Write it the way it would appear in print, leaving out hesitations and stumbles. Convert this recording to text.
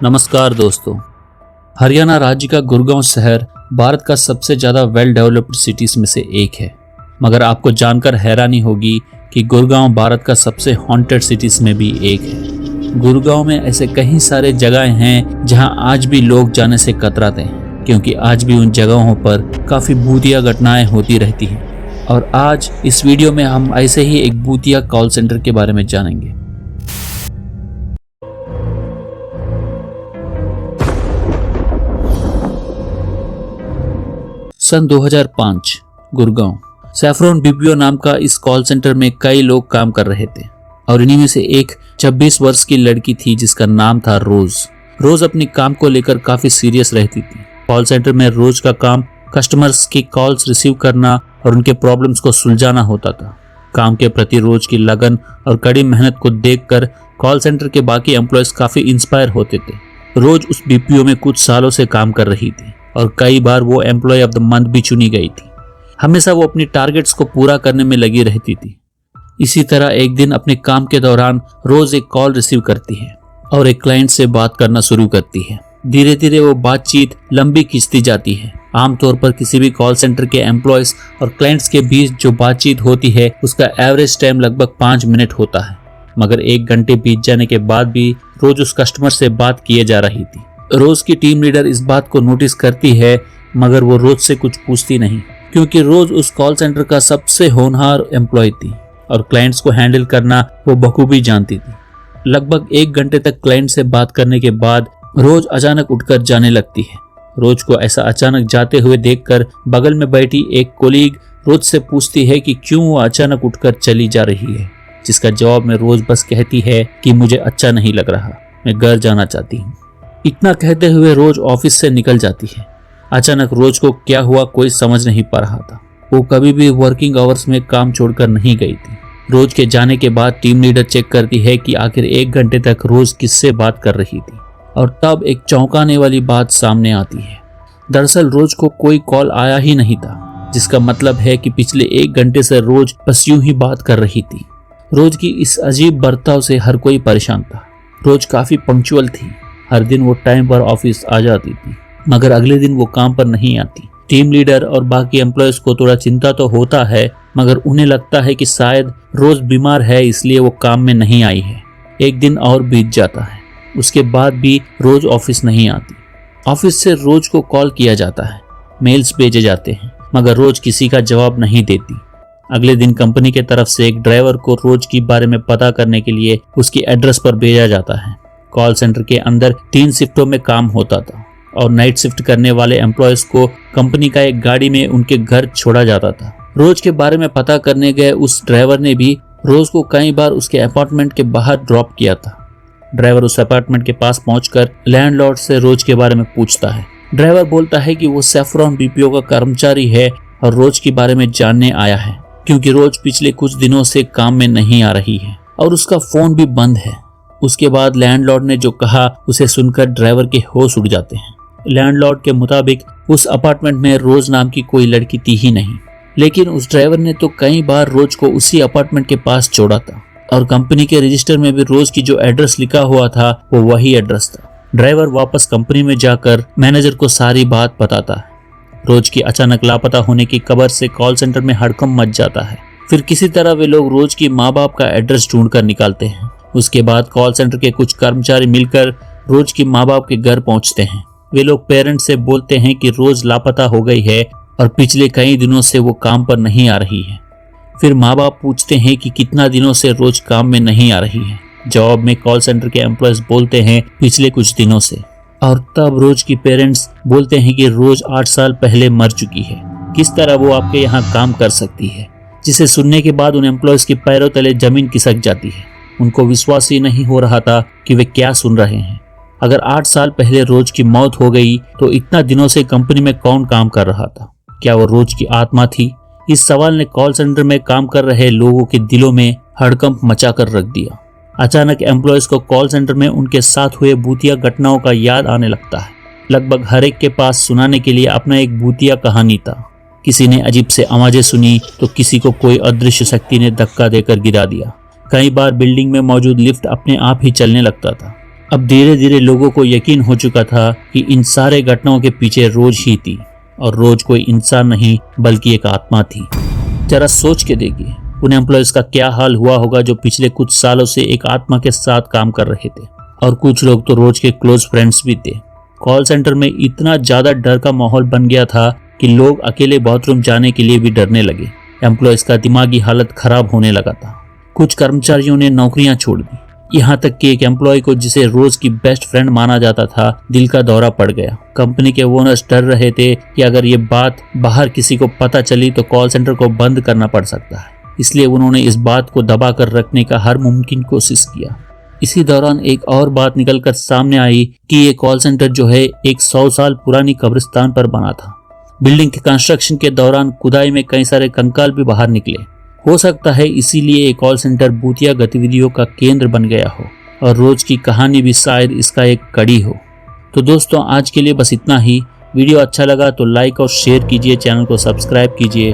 नमस्कार दोस्तों। हरियाणा राज्य का गुड़गांव शहर भारत का सबसे ज़्यादा वेल डेवलप्ड सिटीज़ में से एक है, मगर आपको जानकर हैरानी होगी कि गुड़गांव भारत का सबसे हॉन्टेड सिटीज़ में भी एक है। गुड़गांव में ऐसे कई सारे जगहें हैं जहां आज भी लोग जाने से कतराते हैं, क्योंकि आज भी उन जगहों पर काफ़ी भूतिया घटनाएं होती रहती हैं। और आज इस वीडियो में हम ऐसे ही एक भूतिया कॉल सेंटर के बारे में जानेंगे। सन 2005 गुड़गांव। सैफरॉन बीपीओ नाम का इस कॉल सेंटर में कई लोग काम कर रहे थे और इन्हीं में से एक 26 वर्ष की लड़की थी जिसका नाम था रोज। रोज अपनी काम को लेकर काफी सीरियस रहती थी। कॉल सेंटर में रोज का काम कस्टमर्स की कॉल्स रिसीव करना और उनके प्रॉब्लम्स को सुलझाना होता था। काम के प्रति रोज की लगन और कड़ी मेहनत को देखकर कॉल सेंटर के बाकी एम्प्लॉयज काफी इंस्पायर होते थे। रोज उस बीपीओ में कुछ सालों से काम कर रही थी और कई बार वो एम्प्लॉय ऑफ द मंथ भी चुनी गई थी। हमेशा वो अपनी टारगेट्स को पूरा करने में लगी रहती थी। इसी तरह एक दिन अपने काम के दौरान रोज एक कॉल रिसीव करती है और एक क्लाइंट से बात करना शुरू करती है। धीरे धीरे वो बातचीत लंबी खिंचती जाती है। आमतौर पर किसी भी कॉल सेंटर के एम्प्लॉयज और क्लाइंट्स के बीच जो बातचीत होती है उसका एवरेज टाइम लगभग 5 मिनट होता है, मगर 1 घंटे बीत जाने के बाद भी रोज उस कस्टमर से बात किए जा रही थी। रोज की टीम लीडर इस बात को नोटिस करती है, मगर वो रोज से कुछ पूछती नहीं, क्योंकि रोज उस कॉल सेंटर का सबसे होनहार एम्प्लॉय थी और क्लाइंट्स को हैंडल करना वो बखूबी जानती थी। लगभग 1 घंटे तक क्लाइंट से बात करने के बाद रोज अचानक उठकर जाने लगती है। रोज को ऐसा अचानक जाते हुए देखकर बगल में बैठी एक कोलीग रोज से पूछती है कि क्यों वो अचानक उठकर चली जा रही है, जिसका जवाब में रोज बस कहती है कि मुझे अच्छा नहीं लग रहा, मैं घर जाना चाहती हूँ। इतना कहते हुए रोज ऑफिस से निकल जाती है। अचानक रोज को क्या हुआ कोई समझ नहीं पा रहा था। वो कभी भी वर्किंग आवर्स में काम छोड़कर नहीं गई थी। रोज के जाने के बाद टीम लीडर चेक करती है कि आखिर 1 घंटे तक रोज किससे बात कर रही थी, और तब एक चौंकाने वाली बात सामने आती है। दरअसल रोज को कोई कॉल आया ही नहीं था, जिसका मतलब है कि पिछले 1 घंटे से रोज बस यूं ही बात कर रही थी। रोज की इस अजीब बर्ताव से हर कोई परेशान था। रोज काफी पंक्चुअल थी। हर दिन वो टाइम पर ऑफिस आ जाती थी, मगर अगले दिन वो काम पर नहीं आती। टीम लीडर और बाकी एम्प्लॉयज को थोड़ा चिंता तो होता है, मगर उन्हें लगता है कि शायद रोज बीमार है इसलिए वो काम में नहीं आई है। 1 दिन और बीत जाता है, उसके बाद भी रोज ऑफिस नहीं आती। ऑफिस से रोज को कॉल किया जाता है, मेल्स भेजे जाते हैं, मगर रोज किसी का जवाब नहीं देती। अगले दिन कंपनी के तरफ से एक ड्राइवर को रोज के बारे में पता करने के लिए उसकी एड्रेस पर भेजा जाता है। कॉल सेंटर के अंदर 3 शिफ्टों में काम होता था और नाइट शिफ्ट करने वाले एम्प्लॉयज को कंपनी का एक गाड़ी में उनके घर छोड़ा जाता था। रोज के बारे में पता करने गए उस ड्राइवर ने भी रोज को कई बार उसके अपार्टमेंट के बाहर ड्रॉप किया था। ड्राइवर उस अपार्टमेंट के पास पहुंचकर लैंडलॉर्ड से रोज के बारे में पूछता है। ड्राइवर बोलता है कि वो सैफरॉन बीपीओ का कर्मचारी है और रोज के बारे में जानने आया है, क्योंकि रोज पिछले कुछ दिनों से काम में नहीं आ रही है और उसका फोन भी बंद है। उसके बाद लैंडलॉर्ड ने जो कहा उसे सुनकर ड्राइवर के होश उड़ जाते हैं। लैंडलॉर्ड के मुताबिक उस अपार्टमेंट में रोज नाम की कोई लड़की थी ही नहीं, लेकिन उस ड्राइवर ने तो कई बार रोज को उसी अपार्टमेंट के पास छोड़ा था और कंपनी के रजिस्टर में भी रोज की जो एड्रेस लिखा हुआ था वो वही एड्रेस था। ड्राइवर वापस कंपनी में जाकर मैनेजर को सारी बात बताता है। रोज की अचानक लापता होने की खबर से कॉल सेंटर में हड़कंप मच जाता है। फिर किसी तरह वे लोग रोज की माँ बाप का एड्रेस ढूंढकर निकालते हैं। उसके बाद कॉल सेंटर के कुछ कर्मचारी मिलकर रोज की माँ बाप के घर पहुंचते हैं। वे लोग पेरेंट्स से बोलते हैं कि रोज लापता हो गई है और पिछले कई दिनों से वो काम पर नहीं आ रही है। फिर माँ बाप पूछते हैं कि कितना दिनों से रोज काम में नहीं आ रही है। जवाब में कॉल सेंटर के एम्प्लॉयज बोलते हैं पिछले कुछ दिनों से। और तब रोज की पेरेंट्स बोलते हैं कि रोज 8 साल पहले मर चुकी है, किस तरह वो आपके यहाँ काम कर सकती है। जिसे सुनने के बाद उन एम्प्लॉयज के पैरों तले जमीन खिसक जाती है। उनको विश्वास ही नहीं हो रहा था कि वे क्या सुन रहे हैं। अगर 8 साल पहले रोज की मौत हो गई तो इतना दिनों से कंपनी में कौन काम कर रहा था? क्या वो रोज की आत्मा थी? इस सवाल ने कॉल सेंटर में काम कर रहे लोगों के दिलों में हड़कंप मचा कर रख दिया। अचानक एम्प्लॉयज को कॉल सेंटर में उनके साथ हुए भूतिया घटनाओं का याद आने लगता है। लगभग हर एक के पास सुनाने के लिए अपना एक भूतिया कहानी था। किसी ने अजीब से आवाजें सुनी तो किसी को कोई अदृश्य शक्ति ने धक्का देकर गिरा दिया। कई बार बिल्डिंग में मौजूद लिफ्ट अपने आप ही चलने लगता था। अब धीरे धीरे लोगों को यकीन हो चुका था कि इन सारे घटनाओं के पीछे रोज ही थी, और रोज कोई इंसान नहीं बल्कि एक आत्मा थी। जरा सोच के देखिए उन एम्प्लॉयज का क्या हाल हुआ होगा जो पिछले कुछ सालों से एक आत्मा के साथ काम कर रहे थे। और कुछ लोग तो रोज के क्लोज फ्रेंड्स भी थे। कॉल सेंटर में इतना ज्यादा डर का माहौल बन गया था कि लोग अकेले बाथरूम जाने के लिए भी डरने लगे। एम्प्लॉयज का दिमागी हालत खराब होने लगा था। कुछ कर्मचारियों ने नौकरियां छोड़ दी। यहाँ तक कि एक एम्प्लॉय को जिसे रोज की बेस्ट फ्रेंड माना जाता था, दिल का दौरा पड़ गया। कंपनी के ओनर्स डर रहे थे कि अगर ये बात बाहर किसी को पता चली तो कॉल सेंटर को बंद करना पड़ सकता है। इसलिए उन्होंने इस बात को दबा कर रखने का हर मुमकिन कोशिश किया। इसी दौरान एक और बात निकलकर सामने आई कि ये कॉल सेंटर जो है एक 100 साल पुरानी कब्रिस्तान पर बना था। बिल्डिंग के कंस्ट्रक्शन के दौरान खुदाई में कई सारे कंकाल भी बाहर निकले। हो सकता है इसीलिए एक कॉल सेंटर भूतिया गतिविधियों का केंद्र बन गया हो, और रोज की कहानी भी शायद इसका एक कड़ी हो। तो दोस्तों, आज के लिए बस इतना ही। वीडियो अच्छा लगा तो लाइक और शेयर कीजिए, चैनल को सब्सक्राइब कीजिए।